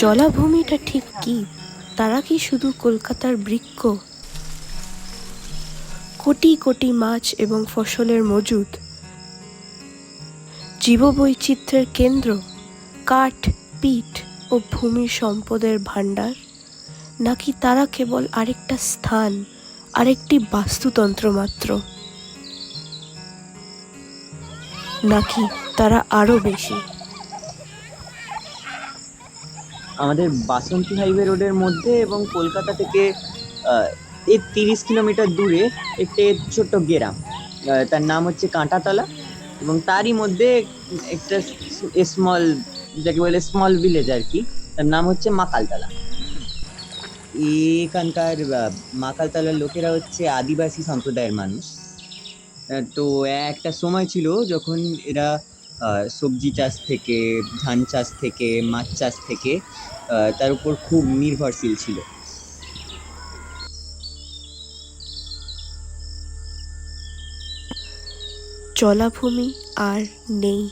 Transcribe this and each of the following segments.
জলাভূমিটা ঠিক কি? তারা কি শুধু কলকাতার বৃক্ষ? কোটি কোটি মাছ এবং ফসলের মজুদ, জীববৈচিত্র্যের কেন্দ্র, কাঠ, পিট ও ভূমির সম্পদের ভাণ্ডার? নাকি তারা কেবল আরেকটা স্থান, আরেকটি বাস্তুতন্ত্র মাত্র? নাকি তারা আরো বেশি? আমাদের বাসন্তী হাইওয়ে রোডের মধ্যে এবং কলকাতা থেকে এই 30 কিলোমিটার দূরে একটি ছোট্ট গ্রাম, তার নাম হচ্ছে কাঁটাতলা। এবং তারই মধ্যে একটা স্মল, যাকে বলে স্মল ভিলেজ আর কি, তার নাম হচ্ছে মাকালতলা। এখানকার মাকালতলার লোকেরা হচ্ছে আদিবাসী সম্প্রদায়ের মানুষ। তো একটা সময় ছিল যখন এরা সবজি চাষ থেকে, ধান চাষ থেকে, মাছ চাষ থেকে তার উপর খুব নির্ভরশীল ছিল। জলাভূমি আর নেই।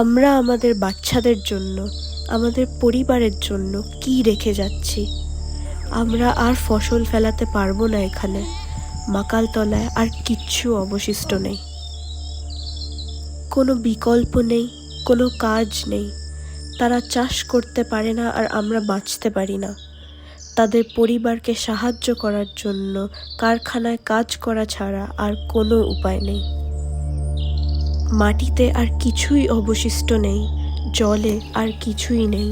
আমরা আমাদের বাচ্চাদের জন্য, আমাদের পরিবারের জন্য কি রেখে যাচ্ছি? আমরা আর ফসল ফেলাতে পারবো না এখানে। মাকালতলায় আর কিচ্ছু অবশিষ্ট নেই। কোনো বিকল্প নেই, কোনো কাজ নেই। তারা চাষ করতে পারে না আর আমরা বাঁচতে পারি না। তাদের পরিবারকে সাহায্য করার জন্য কারখানায় কাজ করা ছাড়া আর কোনো উপায় নেই। মাটিতে আর কিছুই অবশিষ্ট নেই, জলে আর কিছুই নেই।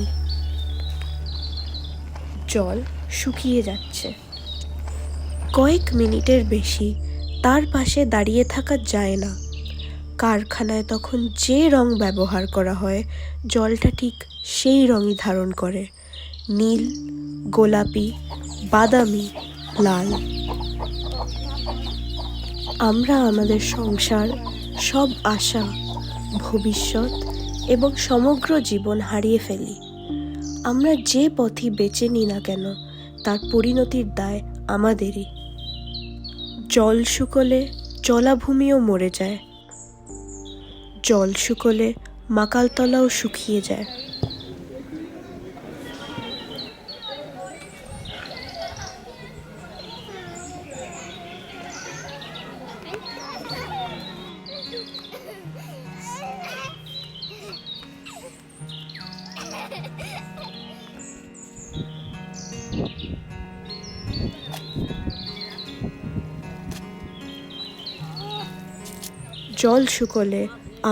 জল শুকিয়ে যাচ্ছে। কয়েক মিনিটের বেশি তার পাশে দাঁড়িয়ে থাকা যায় না। কারখানায় তখন যে রং ব্যবহার করা হয়, জলটা ঠিক সেই রঙই ধারণ করে, নীল, গোলাপি, বাদামি, লাল। আমরা আমাদের সংসার, সব আশা, ভবিষ্যৎ এবং সমগ্র জীবন হারিয়ে ফেলি। আমরা যে পথই বেছে নিই না কেন, তার পরিণতির দায় আমাদেরই। জল শুকোলে জলাভূমিও মরে যায়। জল শুকোলে মাকালতলাও শুকিয়ে যায়। জল শুকোলে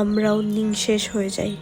আমরাও নিঃশেষ হয়ে যাই।